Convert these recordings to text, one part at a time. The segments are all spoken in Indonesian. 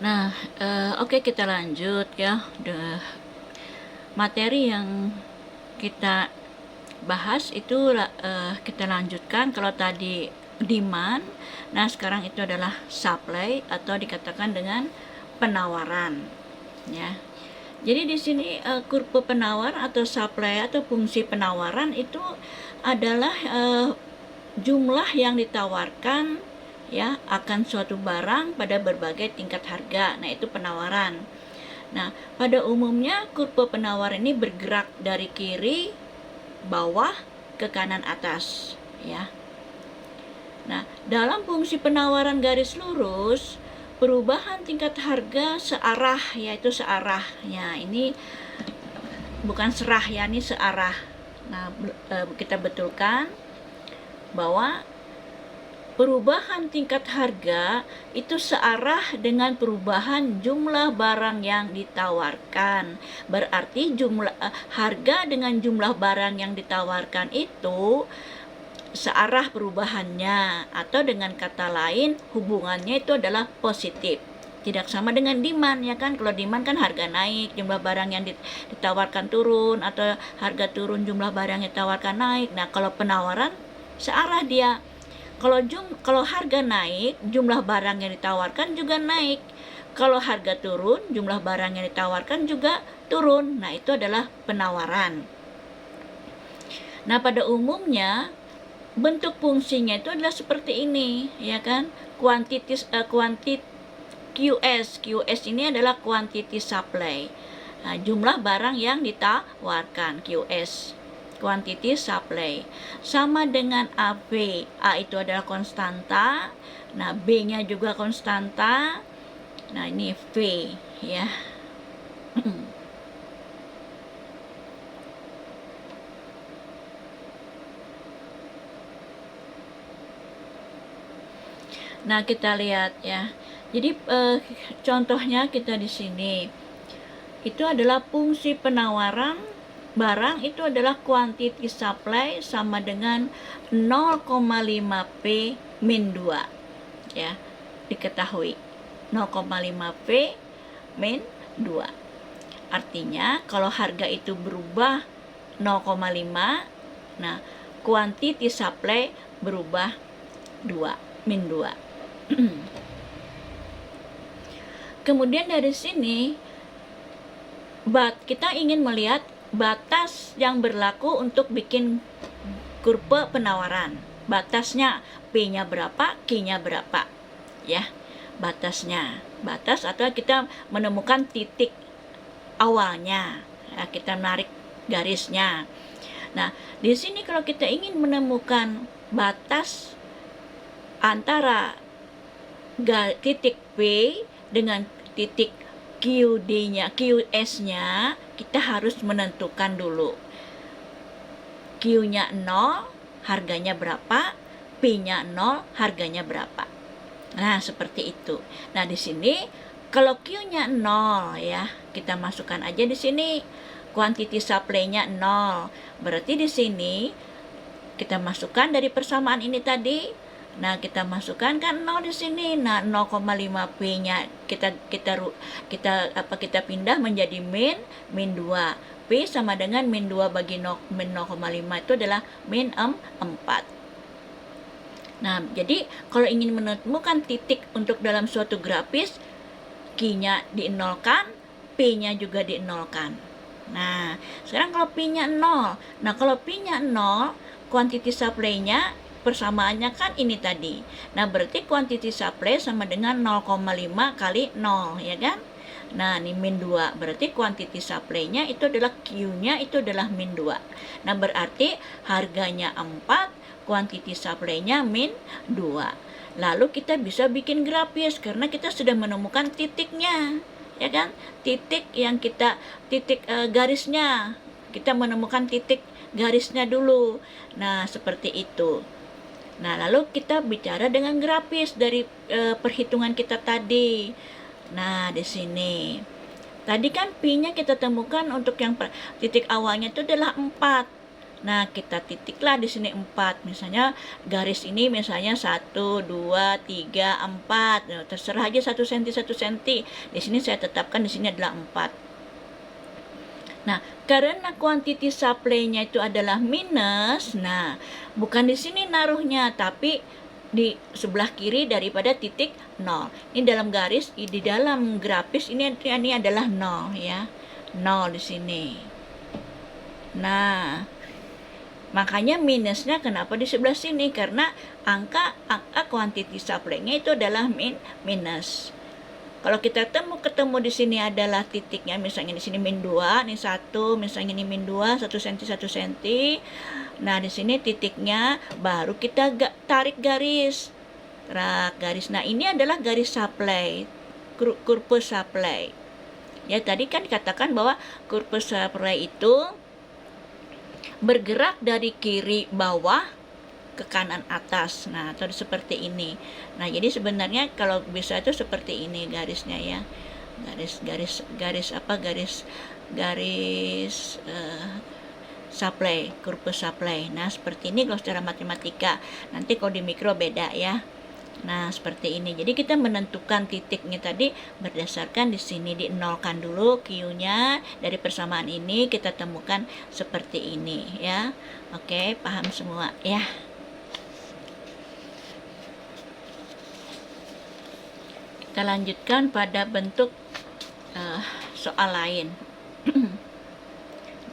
Nah, oke, kita lanjut ya. Materi yang kita bahas itu kita lanjutkan. Kalau tadi demand, nah sekarang itu adalah supply atau dikatakan dengan penawaran, ya. Jadi di sini kurva penawar atau supply atau fungsi penawaran itu adalah jumlah yang ditawarkan ya akan suatu barang pada berbagai tingkat harga. Nah, itu penawaran. Nah, pada umumnya kurva penawar ini bergerak dari kiri bawah ke kanan atas, ya. Nah, dalam fungsi penawaran garis lurus, perubahan tingkat harga searah, yaitu searah. Ya, ini bukan serah ya, ini searah. Nah, kita betulkan bahwa perubahan tingkat harga itu searah dengan perubahan jumlah barang yang ditawarkan. Berarti harga dengan jumlah barang yang ditawarkan itu searah perubahannya, atau dengan kata lain hubungannya itu adalah positif. Tidak sama dengan demand, ya kan? Kalau demand kan harga naik, jumlah barang yang ditawarkan turun, atau harga turun, jumlah barang yang ditawarkan naik. Nah, kalau penawaran searah dia. Kalau harga naik, jumlah barang yang ditawarkan juga naik. Kalau harga turun, jumlah barang yang ditawarkan juga turun. Nah, itu adalah penawaran. Nah, pada umumnya bentuk fungsinya itu adalah seperti ini, ya kan? QS ini adalah quantity supply. Nah, jumlah barang yang ditawarkan, QS. Quantity supply sama dengan AB. A itu adalah konstanta, nah B-nya juga konstanta, nah ini V, ya. Nah, kita lihat ya. Jadi contohnya kita di sini itu adalah fungsi penawaran barang itu adalah quantity supply sama dengan 0,5 P min 2, ya, diketahui 0,5 P min 2. Artinya kalau harga itu berubah 0,5, nah quantity supply berubah 2 min 2. Kemudian dari sini kita ingin melihat batas yang berlaku untuk bikin kurva penawaran. Batasnya P-nya berapa, Q-nya berapa, ya. Batas atau kita menemukan titik awalnya. Ya, kita menarik garisnya. Nah, di sini kalau kita ingin menemukan batas antara titik P dengan titik QS-nya, kita harus menentukan dulu. Q-nya 0, harganya berapa, P-nya 0, harganya berapa. Nah, seperti itu. Nah, di sini kalau Q-nya 0 ya, kita masukkan aja di sini quantity supply-nya 0. Berarti di sini kita masukkan dari persamaan ini tadi. Nah, kita masukkan kan 0 di sini. Nah, 0,5 P-nya kita pindah menjadi min 2. P sama dengan min 2 bagi min 0,5 itu adalah min 4. Nah, jadi kalau ingin menemukan titik untuk dalam suatu grafis, Q-nya dienolkan, P-nya juga dienolkan. Nah, sekarang kalau P-nya 0. Nah, kalau P-nya 0, quantity supply-nya persamaannya kan ini tadi. Nah, berarti quantity supply sama dengan 0,5 kali 0, ya kan? Nah, ini min 2. Berarti quantity supply-nya itu adalah Q-nya itu adalah min 2. Nah, berarti harganya 4, quantity supply-nya min 2. Lalu kita bisa bikin grafis karena kita sudah menemukan titiknya, ya kan? Titik garisnya. Kita menemukan titik garisnya dulu. Nah, seperti itu. Nah, lalu kita bicara dengan grafis dari perhitungan kita tadi. Nah, di sini. Tadi kan P-nya kita temukan untuk yang titik awalnya itu adalah 4. Nah, kita titiklah di sini 4. Misalnya garis ini misalnya 1, 2, 3, 4. Nah, terserah aja 1 cm 1 cm. Di sini saya tetapkan di sini adalah 4. Nah, karena quantity supply-nya itu adalah minus, nah, bukan di sini naruhnya, tapi di sebelah kiri daripada titik 0. Ini dalam garis, di dalam grafis ini adalah 0 ya. 0 di sini. Nah, makanya minusnya kenapa di sebelah sini? Karena angka quantity supply-nya itu adalah minus. Kalau kita ketemu di sini adalah titiknya, misalnya di sini min 2, ini 1, misalnya ini min 2, 1 cm 1 cm. Nah, di sini titiknya baru kita tarik garis. Garis. Nah, ini adalah garis supply, kurva supply. Ya, tadi kan dikatakan bahwa kurva supply itu bergerak dari kiri bawah ke kanan atas. Nah, atau seperti ini. Nah, jadi sebenarnya kalau bisa itu seperti ini garisnya ya. Garis supply, kurva supply. Nah, seperti ini kalau secara matematika. Nanti kalau di mikro beda ya. Nah, seperti ini. Jadi kita menentukan titiknya tadi berdasarkan di sini dinolkan dulu Q-nya. Dari persamaan ini kita temukan seperti ini ya. Oke, paham semua ya. Kita lanjutkan pada bentuk soal lain.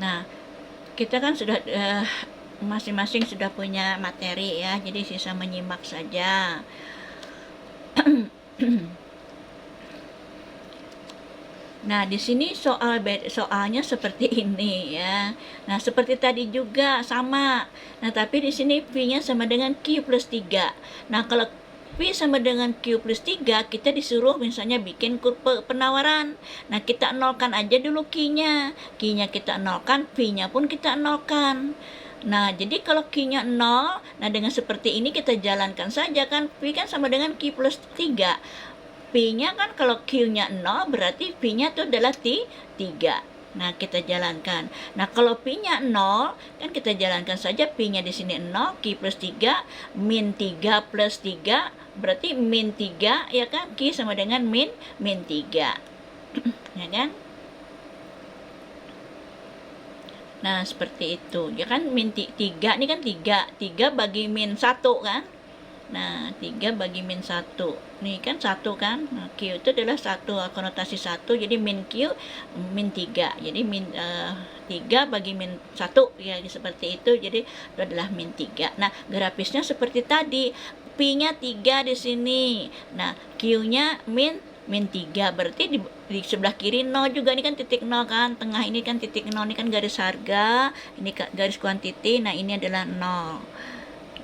Nah, kita kan sudah masing-masing sudah punya materi ya, jadi sisa menyimak saja. Nah, di sini soalnya seperti ini ya. Nah, seperti tadi juga sama. Nah, tapi di sini V-nya sama dengan Q plus 3. Nah, kalau V sama dengan Q plus 3, kita disuruh misalnya bikin kurva penawaran. Nah, kita nolkan aja dulu Q-nya. Q-nya kita nolkan, V-nya pun kita nolkan. Nah, jadi kalau Q-nya 0, nah dengan seperti ini kita jalankan saja kan. V kan sama dengan Q plus 3. P-nya kan kalau Q-nya 0, berarti V-nya itu adalah 3. Nah, kita jalankan. Nah, kalau P-nya 0, kan kita jalankan saja P-nya di sini 0, Q plus 3, min 3 plus 3, berarti min 3, ya kan? Q sama dengan min 3. Ya kan? Nah, seperti itu. Ya kan, min 3, ini kan 3. 3 bagi min 1 kan? Nah, 3 bagi min 1. Ini kan 1 kan? Nah, Q itu adalah 1, konotasi 1. Jadi min Q, min 3. Jadi min 3 bagi min 1. Ya, seperti itu. Jadi itu adalah min 3. Nah, grafisnya seperti tadi. P-nya 3 di sini. Nah, Q-nya min 3. Berarti di sebelah kiri 0 juga. Ini kan titik 0 kan. Tengah ini kan titik 0. Ini kan garis harga. Ini garis kuantiti. Nah, ini adalah 0.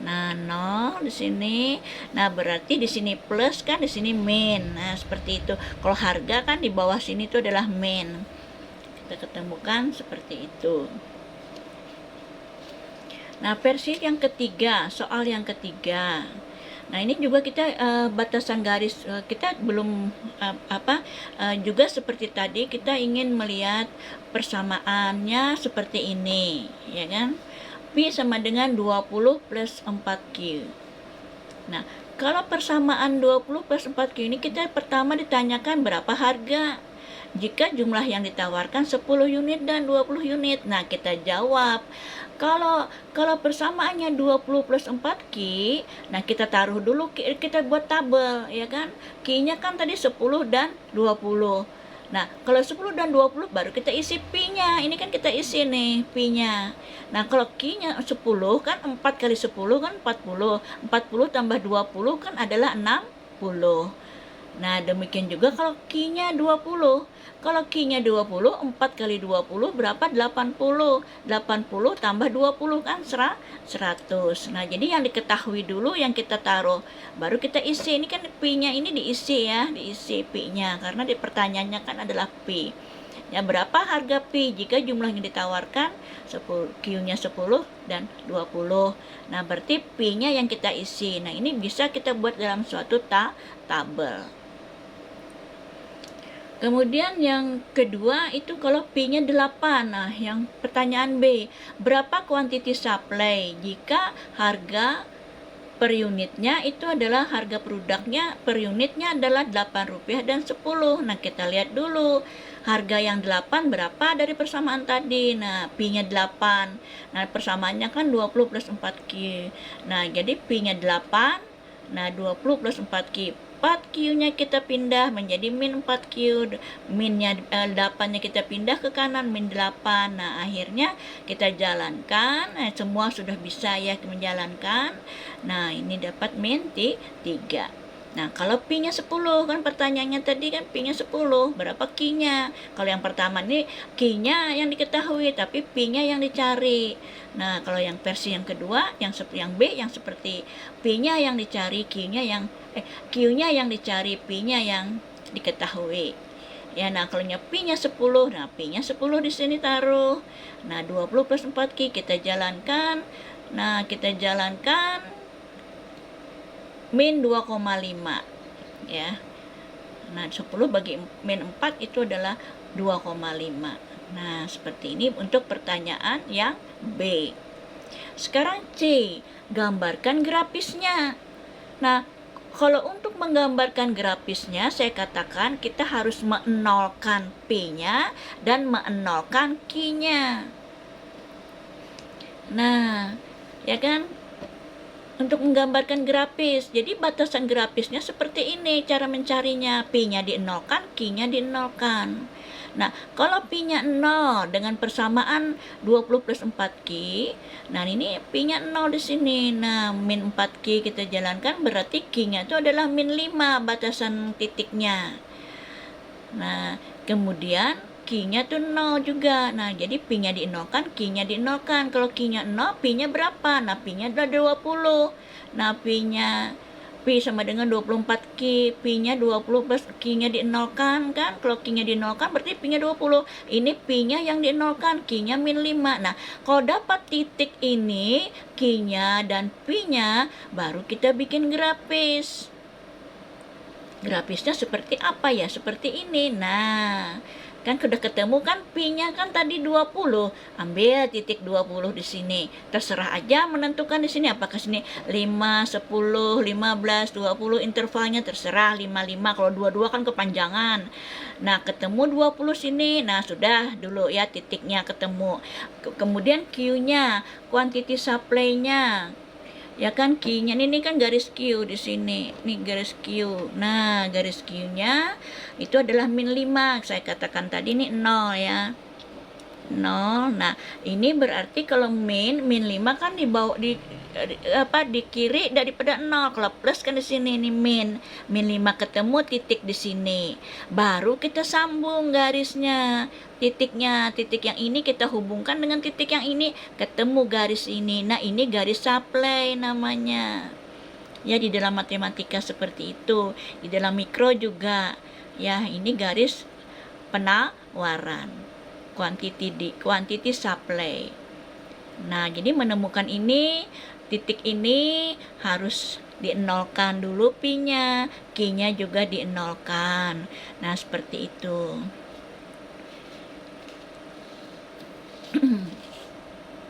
Nah, 0 di sini. Nah, berarti di sini plus kan, di sini min. Nah, seperti itu. Kalau harga kan di bawah sini itu adalah min. Kita ketemukan seperti itu. Nah, versi yang ketiga, soal yang ketiga. Nah, ini juga kita batasan garis kita belum juga seperti tadi kita ingin melihat persamaannya seperti ini, ya kan? P sama dengan 20 plus 4Q. Nah, kalau persamaan 20 plus 4Q ini kita pertama ditanyakan berapa harga. Jika jumlah yang ditawarkan 10 unit dan 20 unit. Nah, kita jawab. Kalau persamaannya 20 plus 4Q, nah kita taruh dulu, kita buat tabel, ya kan? Q-nya kan tadi 10 dan 20. Nah, kalau 10 dan 20 baru kita isi P-nya. Ini kan kita isi nih P-nya. Nah, kalau Q-nya 10 kan 4 kali 10 kan 40. 40 tambah 20 kan adalah 60. Nah, demikian juga kalau Q-nya 20. Kalau Q-nya 20, 4 kali 20 berapa? 80. 80 tambah 20 kan 100. Nah, jadi yang diketahui dulu yang kita taruh. Baru kita isi. Ini kan P-nya ini diisi ya. Diisi P-nya. Karena di pertanyaannya kan adalah P. Ya, berapa harga P jika jumlahnya ditawarkan 10, Q-nya 10 dan 20. Nah, berarti P-nya yang kita isi. Nah, ini bisa kita buat dalam suatu tabel. Kemudian yang kedua itu kalau P-nya 8. Nah, yang pertanyaan B, berapa kuantiti supply jika harga per unitnya itu adalah harga produknya per unitnya adalah Rp8 dan 10. Nah, kita lihat dulu harga yang 8 berapa dari persamaan tadi. Nah, P-nya 8. Nah, persamaannya kan 20 plus 4Q. Nah, jadi P-nya 8. Nah, 20 plus 4Q. 4Q-nya kita pindah menjadi min 4Q. Minnya 8-nya kita pindah ke kanan, min 8. Nah, akhirnya kita jalankan. Semua sudah bisa ya menjalankan. Nah, ini dapat min 3. Nah, kalau P-nya 10, kan pertanyaannya tadi kan P-nya 10, berapa Q-nya? Kalau yang pertama ini Q-nya yang diketahui, tapi P-nya yang dicari. Nah, kalau yang versi yang kedua, yang B yang seperti P-nya yang dicari, Q-nya yang dicari, P-nya yang diketahui. Ya, nah kalau P-nya 10, nah P-nya 10 di sini taruh. Nah, 20 plus 4Q kita jalankan. Nah, kita jalankan min 2,5 ya. Nah, 10 bagi min 4 itu adalah 2,5. Nah, seperti ini untuk pertanyaan yang B. Sekarang C, gambarkan grafisnya. Nah, kalau untuk menggambarkan grafisnya, saya katakan kita harus menolkan P-nya dan menolkan Q-nya. Nah, ya kan? Untuk menggambarkan grafis, jadi batasan grafisnya seperti ini cara mencarinya. P-nya dinolkan, Q-nya dinolkan. Nah, kalau P-nya 0 dengan persamaan 20 plus 4Q, nah ini P-nya 0 di sini. Nah, min 4Q kita jalankan, berarti Q-nya itu adalah min 5 batasan titiknya. Nah, kemudian Q-nya tuh 0 juga. Nah, jadi P-nya dinolkan, Q-nya dinolkan. Kalau Q-nya 0, P-nya berapa? Nah, P-nya adalah 20. Nah, P sama dengan 24Q. P-nya 20 plus Q-nya dinolkan kan? Kalau Q-nya dinolkan berarti P-nya 20. Ini P-nya yang dinolkan, Q-nya min 5. Nah, kalau dapat titik ini, Q-nya dan P-nya, baru kita bikin grafis. Grafisnya seperti apa ya? Seperti ini. Nah, kan sudah ketemu kan P-nya kan tadi 20. Ambil titik 20 di sini. Terserah aja menentukan di sini apakah sini 5, 10, 15, 20 intervalnya terserah 5 kalau 22 kan kepanjangan. Nah, ketemu 20 sini. Nah, sudah dulu ya titiknya ketemu. Kemudian Q-nya, quantity supply-nya. Ya kan Q-nya ini kan garis Q di sini. Nih garis Q. Nah, garis Q-nya itu adalah min 5. Saya katakan tadi ini 0 ya. 0. Nah, ini berarti kalau min 5 kan di bawah di kiri daripada 0. Kalau plus kan di sini ini min 5 ketemu titik di sini. Baru kita sambung garisnya. Titik yang ini kita hubungkan dengan titik yang ini, ketemu garis ini. Nah, ini garis supply namanya. Ya, di dalam matematika seperti itu. Di dalam mikro juga. Ya, ini garis penawaran. Quantity supply. Nah, jadi menemukan ini, titik ini harus dienolkan dulu P-nya, Q-nya juga dienolkan. Nah, seperti itu.